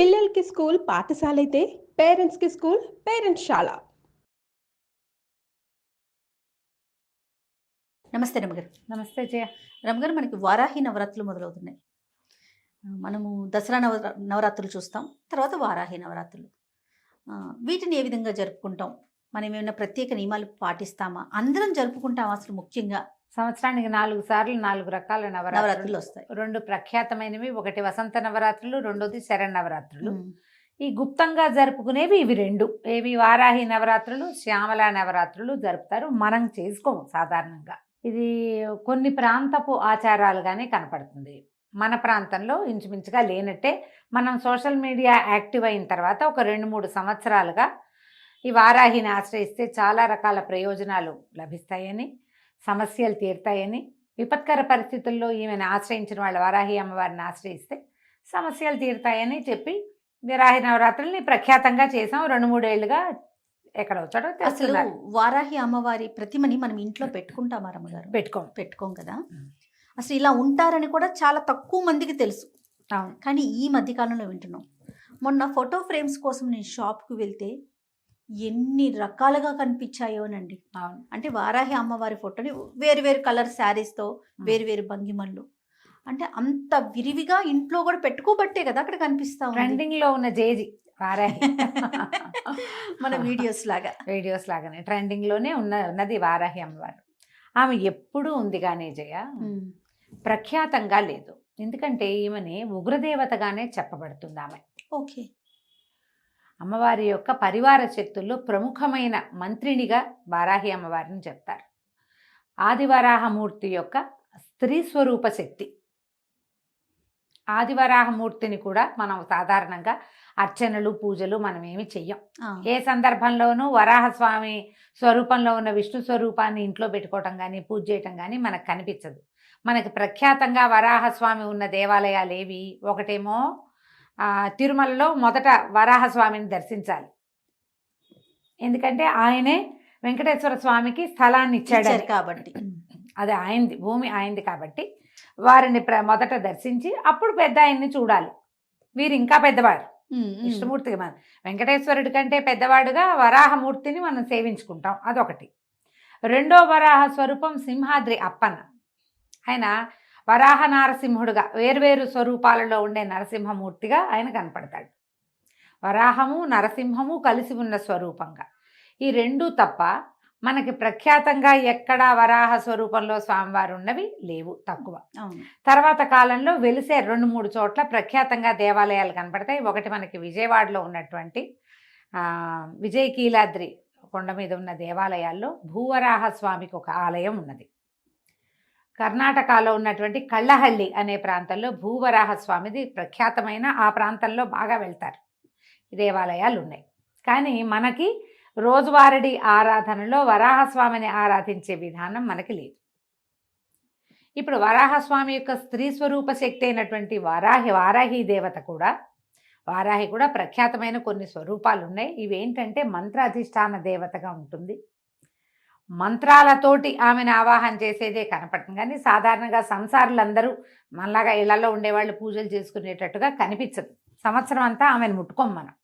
పిల్లలకి స్కూల్ పాఠశాలైతే పేరెంట్స్‌కి స్కూల్ పేరెంట్స్‌శాల. నమస్తే రమగారు. నమస్తే జయ. రమగారు, మనకి వారాహి నవరాత్రులు మొదలవుతున్నాయి. మనము దసరా నవరాత్రులు చూస్తాం, తర్వాత వారాహి నవరాత్రులు. వీటిని ఏ విధంగా జరుపుకుంటాం? మనం ఏమైనా ప్రత్యేక నియమాలు పాటిస్తామా? అందరం జరుపుకుంటాం అసలు? ముఖ్యంగా సంవత్సరానికి 4 సార్లు 4 రకాల నవరాత్రులు వస్తాయి. 2 ప్రఖ్యాతమైనవి. ఒకటి వసంత నవరాత్రులు, రెండోది శరన్నవరాత్రులు. ఈ గుప్తంగా జరుపుకునేవి ఇవి 2. ఏవి? వారాహి నవరాత్రులు, శ్యామల నవరాత్రులు జరుపుతారు. మనం చేసుకోము సాధారణంగా. ఇది కొన్ని ప్రాంతపు ఆచారాలుగానే కనపడుతుంది. మన ప్రాంతంలో ఇంచుమించుగా లేనట్టే. మనం సోషల్ మీడియా యాక్టివ్ అయిన తర్వాత ఒక 2-3 సంవత్సరాలుగా ఈ వారాహిని ఆశ్రయిస్తే చాలా రకాల ప్రయోజనాలు లభిస్తాయని, సమస్యలు తీరుతాయని, విపత్కర పరిస్థితుల్లో ఈమెను ఆశ్రయించిన వాళ్ళ వారాహి అమ్మవారిని ఆశ్రయిస్తే సమస్యలు తీరుతాయని చెప్పి వారాహి నవరాత్రుల్ని ప్రఖ్యాతంగా చేసాం. 2-3 ఏళ్ళుగా ఎక్కడ వచ్చాడో అసలు వారాహి అమ్మవారి ప్రతిమని మనం ఇంట్లో పెట్టుకుంటామా రమ్మగారు? పెట్టుకోం కదా. అసలు ఇలా ఉంటారని కూడా చాలా తక్కువ మందికి తెలుసు. అవును. కానీ ఈ మధ్యకాలంలో వింటున్నాం. మొన్న ఫోటో ఫ్రేమ్స్ కోసం నేను షాప్కి వెళ్తే ఎన్ని రకాలుగా కనిపించాయోనండి. అవును. అంటే వారాహి అమ్మవారి ఫోటోని వేరు వేరు కలర్ శారీస్తో, వేరు వేరు భంగిమల్లో, అంటే అంత విరివిగా ఇంట్లో కూడా పెట్టుకోబట్టే కదా అక్కడ కనిపిస్తాం. ట్రెండింగ్ లో ఉన్న జేజీ వారాహి మన వీడియోస్ లాగానే ట్రెండింగ్ లోనే ఉన్నది వారాహి అమ్మవారు. ఆమె ఎప్పుడూ ఉంది కానీ జయ, ప్రఖ్యాతంగా లేదు. ఎందుకంటే ఈమెని ఉగ్రదేవతగానే చెప్పబడుతుంది ఆమె. ఓకే. అమ్మవారి యొక్క పరివార శక్తుల్లో ప్రముఖమైన మంత్రినిగా వారాహి అమ్మవారిని చెప్తారు. ఆదివరాహమూర్తి యొక్క స్త్రీ స్వరూప శక్తి. ఆదివరాహమూర్తిని కూడా మనం సాధారణంగా అర్చనలు, పూజలు మనం ఏమి చెయ్యం. ఏ సందర్భంలోనూ వరాహస్వామి స్వరూపంలో ఉన్న విష్ణు స్వరూపాన్ని ఇంట్లో పెట్టుకోవటం కానీ, పూజ చేయటం కానీ మనకు కనిపించదు. మనకి ప్రఖ్యాతంగా వరాహస్వామి ఉన్న దేవాలయాలు ఏవి? ఒకటేమో తిరుమలలో మొదట వరాహస్వామిని దర్శించాలి. ఎందుకంటే ఆయనే వెంకటేశ్వర స్వామికి స్థలాన్ని ఇచ్చాడు కాబట్టి, అది ఆయనది, భూమి ఆయనది కాబట్టి వారిని మొదట దర్శించి అప్పుడు పెద్ద ఆయన్ని చూడాలి. వీరు ఇంకా పెద్దవారు. విష్ణుమూర్తికి మనం వెంకటేశ్వరుడి కంటే పెద్దవాడుగా వరాహమూర్తిని మనం సేవించుకుంటాం. అదొకటి. రెండో వరాహ స్వరూపం సింహాద్రి అప్పన్న. ఆయన వరాహ నారసింహుడుగా వేర్వేరు స్వరూపాలలో ఉండే నరసింహమూర్తిగా ఆయన కనపడతాడు. వరాహము నరసింహము కలిసి ఉన్న స్వరూపంగా. ఈ 2 తప్ప మనకి ప్రఖ్యాతంగా ఎక్కడా వరాహ స్వరూపంలో స్వామివారు ఉన్నవి లేవు, తక్కువ. తర్వాత కాలంలో వెలిసే 2-3 చోట్ల ప్రఖ్యాతంగా దేవాలయాలు కనపడతాయి. ఒకటి మనకి విజయవాడలో ఉన్నటువంటి విజయకీలాద్రి కొండ మీద ఉన్న దేవాలయాల్లో భూవరాహ స్వామికి ఒక ఆలయం ఉన్నది. కర్ణాటకలో ఉన్నటువంటి కళ్ళహల్లి అనే ప్రాంతంలో భూవరాహ స్వామిది ప్రఖ్యాతమైన, ఆ ప్రాంతంలో బాగా వెళ్తారు. దేవాలయాలు ఉన్నాయి. కానీ మనకి రోజువారీ ఆరాధనలో వరాహస్వామిని ఆరాధించే విధానం మనకి లేదు. ఇప్పుడు వరాహస్వామి యొక్క స్త్రీ స్వరూప శక్తి అయినటువంటి వారాహి దేవత కూడా, వారాహి కూడా ప్రఖ్యాతమైన కొన్ని స్వరూపాలు ఉన్నాయి. ఇవేంటంటే మంత్రాధిష్టాన దేవతగా ఉంటుంది. మంత్రాలతోటి ఆమెను ఆవాహన చేసేదే కనపడుతుంది. కానీ సాధారణంగా సంసారులందరూ మనలాగా ఇళ్లలో ఉండేవాళ్ళు పూజలు చేసుకునేటట్టుగా కనిపించదు. సంవత్సరం అంతా ఆమెను ముట్టుకోం మనం.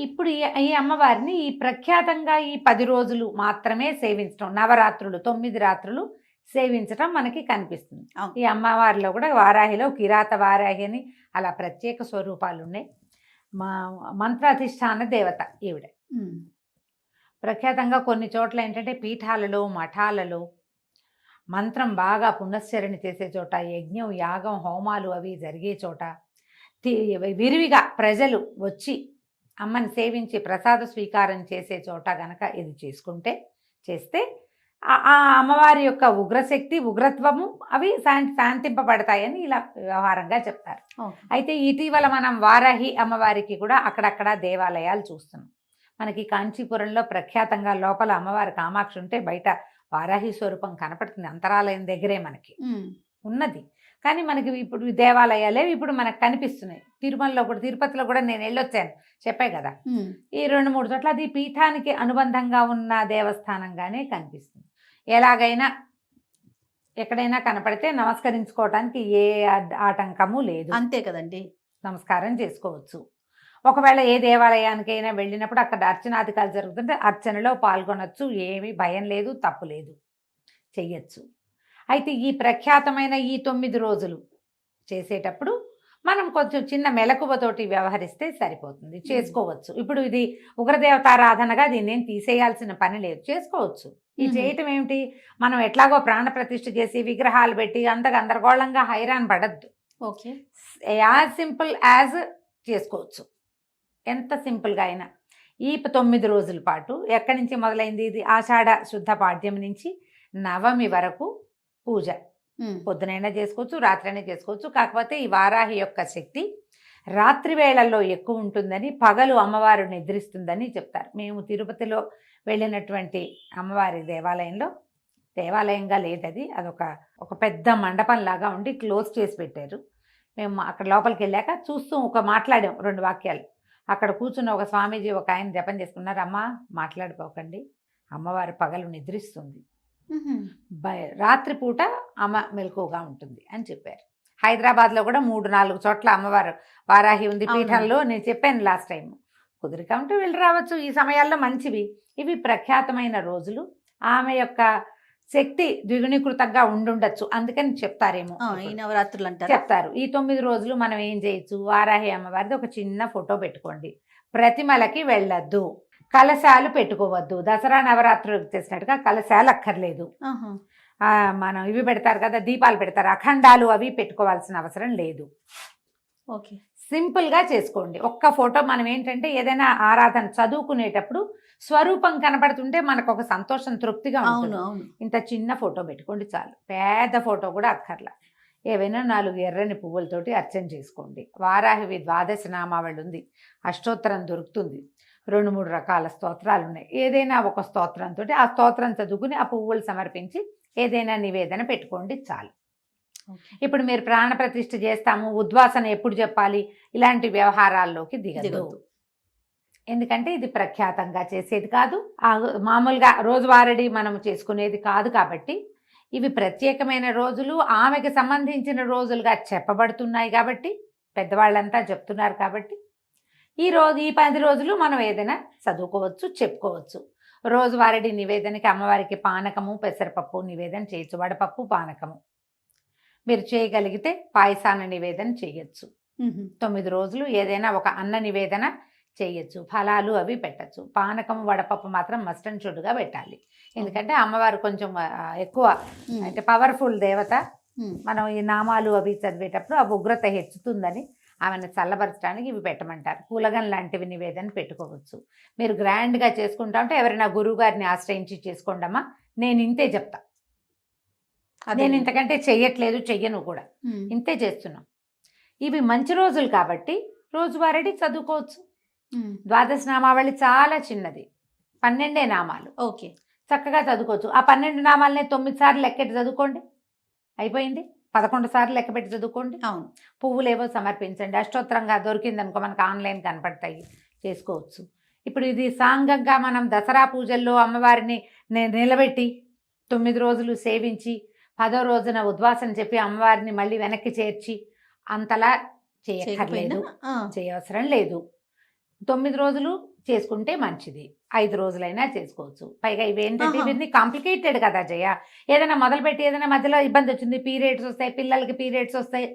ఇప్పుడు ఈ అమ్మవారిని ఈ ప్రఖ్యాతంగా ఈ 10 రోజులు మాత్రమే సేవించడం, నవరాత్రులు 9 రాత్రులు సేవించడం మనకి కనిపిస్తుంది. ఈ అమ్మవారిలో కూడా వారాహిలో కిరాత వారాహి అని అలా ప్రత్యేక స్వరూపాలు ఉన్నాయి. మంత్రాధిష్టాన దేవత ఈవిడ. ప్రఖ్యాతంగా కొన్ని చోట్ల ఏంటంటే పీఠాలలో, మఠాలలో మంత్రం బాగా పునశ్చరణ చేసే చోట, యజ్ఞం, యాగం, హోమాలు అవి జరిగే చోట విరివిగా ప్రజలు వచ్చి అమ్మని సేవించి ప్రసాద స్వీకారం చేసే చోట గనక ఇది చేస్తే ఆ అమ్మవారి యొక్క ఉగ్రశక్తి, ఉగ్రత్వము అవి శాంతింపబడతాయని ఇలా వ్యవహారంగా చెప్తారు. అయితే ఇటీవల మనం వారాహి అమ్మవారికి కూడా అక్కడక్కడ దేవాలయాలు చూస్తున్నాం. మనకి కాంచీపురంలో ప్రఖ్యాతంగా లోపల అమ్మవారి కామాక్షి ఉంటే బయట వారాహి స్వరూపం కనపడుతుంది. అంతరాలయం దగ్గరే మనకి ఉన్నది. కానీ మనకి ఇప్పుడు దేవాలయాలే ఇప్పుడు మనకు కనిపిస్తున్నాయి. తిరుమలలో కూడా, తిరుపతిలో కూడా నేను వెళ్ళొచ్చాను, చెప్పాయి కదా. ఈ 2-3 చోట్ల అది పీఠానికి అనుబంధంగా ఉన్న దేవస్థానంగానే కనిపిస్తుంది. ఎలాగైనా ఎక్కడైనా కనపడితే నమస్కరించుకోవటానికి ఏ ఆటంకము లేదు. అంతే కదండి, నమస్కారం చేసుకోవచ్చు. ఒకవేళ ఏ దేవాలయానికైనా వెళ్ళినప్పుడు అక్కడ అర్చనాధికారులు జరుగుతుంటే అర్చనలో పాల్గొనొచ్చు, ఏమీ భయం లేదు, తప్పు లేదు, చెయ్యొచ్చు. అయితే ఈ ప్రఖ్యాతమైన ఈ 9 రోజులు చేసేటప్పుడు మనం కొంచెం చిన్న మెలకువతోటి వ్యవహరిస్తే సరిపోతుంది, చేసుకోవచ్చు. ఇప్పుడు ఇది ఉగ్రదేవతారాధనగా దీన్ని ఏం తీసేయాల్సిన పని లేదు, చేసుకోవచ్చు. ఈ చేయటం ఏమిటి, మనం ఎట్లాగో ప్రాణప్రతిష్ఠ చేసి విగ్రహాలు పెట్టి అంత గందరగోళంగా హైరాన్ పడద్దు. ఓకే, యాజ్ సింపుల్ యాజ్ చేసుకోవచ్చు, ఎంత సింపుల్గా అయినా. ఈ 9 రోజుల పాటు ఎక్కడి నుంచి మొదలైంది, ఇది ఆషాఢ శుద్ధ పాడ్యం నుంచి నవమి వరకు పూజ. పొద్దునైనా చేసుకోవచ్చు, రాత్రైనా చేసుకోవచ్చు. కాకపోతే ఈ వారాహి యొక్క శక్తి రాత్రి వేళల్లో ఎక్కువ ఉంటుందని, పగలు అమ్మవారు నిద్రిస్తుందని చెప్తారు. మేము తిరుపతిలో వెళ్ళినటువంటి అమ్మవారి దేవాలయంగా లేదది, అదొక పెద్ద మండపం లాగా ఉండి క్లోజ్ చేసి పెట్టారు. మేము అక్కడ లోపలికి వెళ్ళాక చూస్తూ మాట్లాడాం 2 వాక్యాలు. అక్కడ కూర్చున్న ఒక స్వామీజీ ఒక ఆయన జపం చేసుకున్నారు. అమ్మ మాట్లాడిపోకండి, అమ్మవారు పగలు నిద్రిస్తుంది, రాత్రిపూట అమ్మ మెలకువగా ఉంటుంది అని చెప్పారు. హైదరాబాద్లో కూడా 3-4 చోట్ల అమ్మవారు వారాహి ఉంది పీఠంలో. నేను చెప్పాను లాస్ట్ టైం, కుదిరిక ఉంటే వెళ్ళి రావచ్చు. ఈ సమయాల్లో మంచివి. ఇవి ప్రఖ్యాతమైన రోజులు. ఆమె యొక్క శక్తి ద్విగుణీకృతంగా ఉండుండొచ్చు, అందుకని చెప్తారేమో ఈ నవరాత్రులు అంటారు. చెప్తారు. ఈ 9 రోజులు మనం ఏం చేయొచ్చు, వారాహి అమ్మవారిది ఒక చిన్న ఫోటో పెట్టుకోండి, ప్రతిమలకి వెళ్ళొద్దు, కలశాలు పెట్టుకోవద్దు. దసరా నవరాత్రులు చేసినట్టుగా కలశాలు అక్కర్లేదు. మనం ఇవి పెడతారు కదా, దీపాలు పెడతారు, అఖండాలు అవి పెట్టుకోవాల్సిన అవసరం లేదు. ఓకే, సింపుల్గా చేసుకోండి. ఒక్క ఫోటో. మనం ఏంటంటే ఏదైనా ఆరాధన చదువుకునేటప్పుడు స్వరూపం కనపడుతుంటే మనకు ఒక సంతోషం, తృప్తిగా ఉంటుంది. ఇంత చిన్న ఫోటో పెట్టుకోండి చాలు, పెద్ద ఫోటో కూడా అక్కర్లా. ఏవైనా 4 ఎర్రని పువ్వులతోటి అర్చన చేసుకోండి. వారాహివి 12 నామావళి ఉంది, అష్టోత్తరం దొరుకుతుంది, 2-3 రకాల స్తోత్రాలు ఉన్నాయి. ఏదైనా ఒక స్తోత్రంతో ఆ స్తోత్రం చదువుకుని ఆ పువ్వులు సమర్పించి ఏదైనా నివేదన పెట్టుకోండి చాలు. ఇప్పుడు మీరు ప్రాణప్రతిష్ఠ చేస్తాము, ఉద్వాసన ఎప్పుడు చెప్పాలి, ఇలాంటి వ్యవహారాల్లోకి దిగదు. ఎందుకంటే ఇది ప్రఖ్యాతంగా చేసేది కాదు, మామూలుగా రోజువారీ మనం చేసుకునేది కాదు. కాబట్టి ఇవి ప్రత్యేకమైన రోజులు, ఆమెకి సంబంధించిన రోజులుగా చెప్పబడుతున్నాయి. కాబట్టి పెద్దవాళ్ళంతా చెప్తున్నారు. కాబట్టి ఈ 10 రోజులు మనం ఏదైనా చదువుకోవచ్చు, చెప్పుకోవచ్చు. రోజువారీ నివేదనకి అమ్మవారికి పానకము, పెసరపప్పు నివేదన చేయొచ్చు, వడపప్పు, పానకము. మీరు చేయగలిగితే పాయసాన నివేదన చేయొచ్చు. 9 రోజులు ఏదైనా ఒక అన్న నివేదన చేయొచ్చు, ఫలాలు అవి పెట్టచ్చు. పానకము, వడపప్పు మాత్రం మస్ట్ అండ్ షుడ్గా పెట్టాలి. ఎందుకంటే అమ్మవారు కొంచెం ఎక్కువ అంటే పవర్ఫుల్ దేవత. మనం ఈ నామాలు అవి చదివేటప్పుడు ఆ ఉగ్రత హెచ్చుతుందని ఆమెను చల్లబరచడానికి ఇవి పెట్టమంటారు. పూలగన్ లాంటివి నివేదన పెట్టుకోవచ్చు. మీరు గ్రాండ్గా చేసుకుంటా ఉంటే ఎవరైనా గురువు గారిని ఆశ్రయించి చేసుకోండమ్మా, నేను ఇంతే చెప్తా, నేను ఇంతకంటే చెయ్యట్లేదు, చెయ్యను కూడా, ఇంతే చేస్తున్నాం. ఇవి మంచి రోజులు కాబట్టి రోజువారీ చదువుకోవచ్చు. 12 నామావళి చాలా చిన్నది, 12 నామాలు. ఓకే, చక్కగా చదువుకోవచ్చు. ఆ 12 నామాలనే 9 సార్లు లెక్కెట్టి చదువుకోండి, అయిపోయింది. 11 సార్లు లెక్క పెట్టి చదువుకోండి. అవును, పువ్వులేవో సమర్పించండి. అష్టోత్తరంగా దొరికిందనుకో మనకు ఆన్లైన్ కనపడతాయి, చేసుకోవచ్చు. ఇప్పుడు ఇది సాంగంగా మనం దసరా పూజల్లో అమ్మవారిని నిలబెట్టి 9 రోజులు సేవించి 10వ రోజున ఉద్వాసన చెప్పి అమ్మవారిని మళ్ళీ వెనక్కి చేర్చి అంతలా చేయక్కర్లేదు, చేయవసరం లేదు. 9 రోజులు చేసుకుంటే మంచిది, 5 రోజులైనా చేసుకోవచ్చు. పైగా ఇవేంటంటే ఇవన్నీ కాంప్లికేటెడ్ కదా జయ. ఏదైనా మొదలుపెట్టి ఏదైనా మధ్యలో ఇబ్బంది వచ్చింది, పీరియడ్స్ వస్తాయి, పిల్లలకి పీరియడ్స్ వస్తాయి,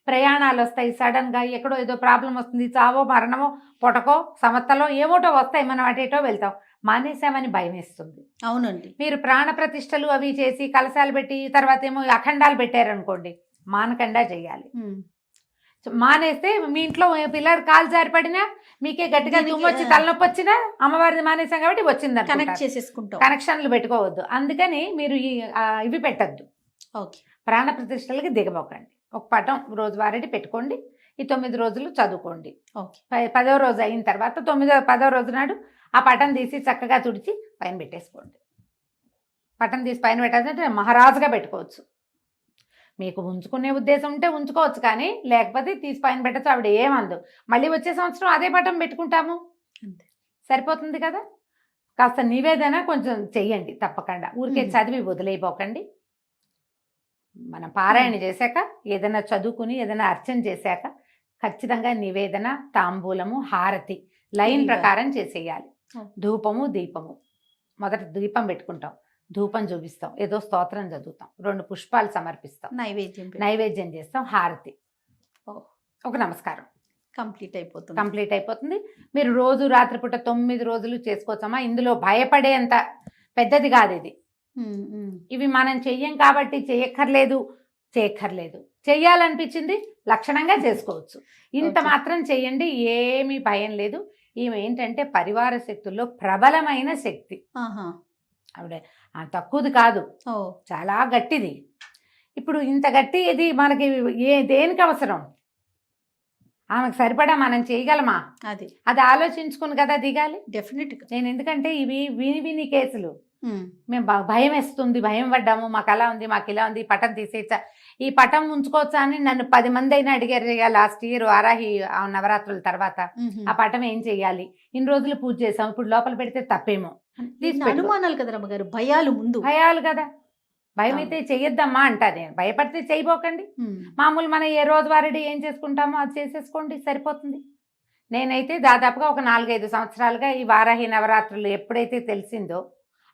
ప్రయాణాలు వస్తాయి, సడన్గా ఎక్కడో ఏదో ప్రాబ్లం వస్తుంది, చావో మరణమో పొటకో సమత్తలో ఏమోటో వస్తాయి, మనం అటేటో వెళ్తాం, మానేసామని భయం వేస్తుంది. అవునండి. మీరు ప్రాణప్రతిష్టలు అవి చేసి కలశాలు పెట్టి తర్వాత ఏమో అఖండాలు పెట్టారనుకోండి, మానకుండా చేయాలి. మానేస్తే మీ ఇంట్లో పిల్లడు కాలు జారిపడినా, మీకే గట్టిగా దుమ్మొచ్చి తలనొప్పి వచ్చినా అమ్మవారిని మానేసాం కాబట్టి వచ్చింది, కనెక్ట్ చేసేసుకుంటాం, కనెక్షన్లు పెట్టుకోవద్దు. అందుకని మీరు ఇవి పెట్టద్దు, ఓకే, ప్రాణప్రతిష్టలకి దిగబోకండి. ఒక పటం రోజువారీ పెట్టుకోండి, ఈ 9 రోజులు చదువుకోండి. ఓకే, 10వ రోజు అయిన తర్వాత 10వ రోజు నాడు ఆ పటం తీసి చక్కగా తుడిచి పైన పెట్టేసుకోండి. పటం తీసి పైన పెట్టాలంటే మహారాజుగా పెట్టుకోవచ్చు. మీకు ఉంచుకునే ఉద్దేశం ఉంటే ఉంచుకోవచ్చు, కానీ లేకపోతే తీసి పైన పెట్టచ్చు, ఆవిడ ఏమందు. మళ్ళీ వచ్చే సంవత్సరం అదే పటం పెట్టుకుంటాము, అంతే, సరిపోతుంది కదా. కాస్త నివేదన కొంచెం చెయ్యండి తప్పకుండా, ఊరికే చదివి వదిలేయపోకండి. మనం పారాయణ చేశాక ఏదైనా చదువుకుని ఏదైనా అర్చన చేశాక ఖచ్చితంగా నివేదన, తాంబూలము, హారతి లైన్ Very ప్రకారం చేసేయాలి. Oh. ధూపము, దీపము. మొదట దీపం పెట్టుకుంటాం, ధూపం చూపిస్తాం, ఏదో స్తోత్రం చదువుతాం, 2 పుష్పాలు సమర్పిస్తాం, నైవేద్యం చేస్తాం, హారతి, ఒక నమస్కారం, కంప్లీట్ అయిపోతుంది. కంప్లీట్ అయిపోతుంది. మీరు రోజు రాత్రిపూట 9 రోజులు చేసుకోవచ్చమ్మా. ఇందులో భయపడేంత పెద్దది కాదు ఇది. ఇవి మనం చెయ్యం కాబట్టి చేయక్కర్లేదు, చెయ్యాలనిపించింది లక్షణంగా చేసుకోవచ్చు. ఇంత Okay. మాత్రం చెయ్యండి, ఏమీ భయం లేదు. ఈమె ఏంటంటే పరివార శక్తుల్లో ప్రబలమైన శక్తి. ఆవిడ తక్కువది కాదు, చాలా గట్టిది. ఇప్పుడు ఇంత గట్టి ఇది మనకి దేనికి అవసరం? ఆమెకు సరిపడా మనం చేయగలమా? అది ఆలోచించుకుని కదా దిగాలి. డెఫినెట్గా. నేను ఎందుకంటే ఇవి విని కేసులు మేము భయం వేస్తుంది, భయం పడ్డాము, మాకు అలా ఉంది, మాకు ఇలా ఉంది, ఈ పటం తీసేయచ్చా, ఈ పటం ఉంచుకోవచ్చా అని నన్ను 10 మంది అయినా అడిగారు. లాస్ట్ ఇయర్ వారాహి నవరాత్రుల తర్వాత ఆ పటం ఏం చెయ్యాలి, ఇన్ని రోజులు పూజ చేసాం, ఇప్పుడు లోపల పెడితే తప్పేమో, అనుమానాలు కదా రమ్మగారు, భయాలు ముందు భయాలు కదా. భయం అయితే చెయ్యొద్దమ్మా అంటా నేను. భయపడితే చేయబోకండి. మామూలు మనం ఏ రోజువారీ ఏం చేసుకుంటామో అది చేసేసుకోండి, సరిపోతుంది. నేనైతే దాదాపుగా ఒక 4-5 సంవత్సరాలుగా ఈ వారాహి నవరాత్రులు ఎప్పుడైతే తెలిసిందో,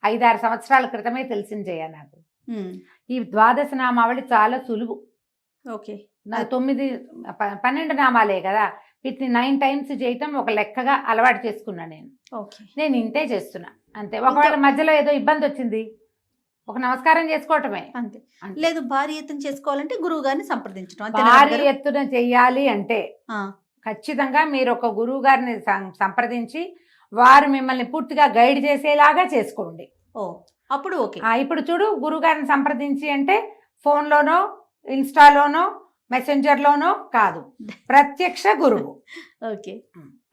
5-6 సంవత్సరాల క్రితమే తెలిసింది జయ నాకు. ఈ ద్వాదశ నామావళి చాలా సులువు. ఓకే, 12 నామాలే కదా, వీటిని 9 టైమ్స్ చేయటం ఒక లెక్కగా అలవాటు చేసుకున్నా నేను. నేను ఇంతే చేస్తున్నా అంతే. ఒకవేళ మధ్యలో ఏదో ఇబ్బంది వచ్చింది, ఒక నమస్కారం చేసుకోవటమే అంతే. లేదు భారీ ఎత్తున చేసుకోవాలంటే గురువు గారిని సంప్రదించడం. భారీ ఎత్తున చెయ్యాలి అంటే ఖచ్చితంగా మీరు ఒక గురువు గారిని సంప్రదించి వారు మిమ్మల్ని పూర్తిగా గైడ్ చేసేలాగా చేసుకోండి. అప్పుడు ఓకే. ఇప్పుడు చూడు, గురువు గారిని సంప్రదించి అంటే ఫోన్లోనో, ఇన్స్టాలోనో, మెసెంజర్లోనో కాదు, ప్రత్యక్ష గురువు. ఓకే,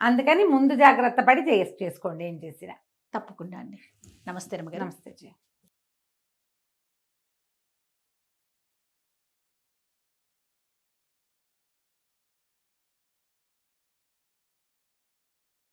అందుకని ముందు జాగ్రత్త పడి చేసుకోండి ఏం చేసినా. తప్పకుండా అండి. నమస్తే రమ్మగారు. నమస్తే జయ.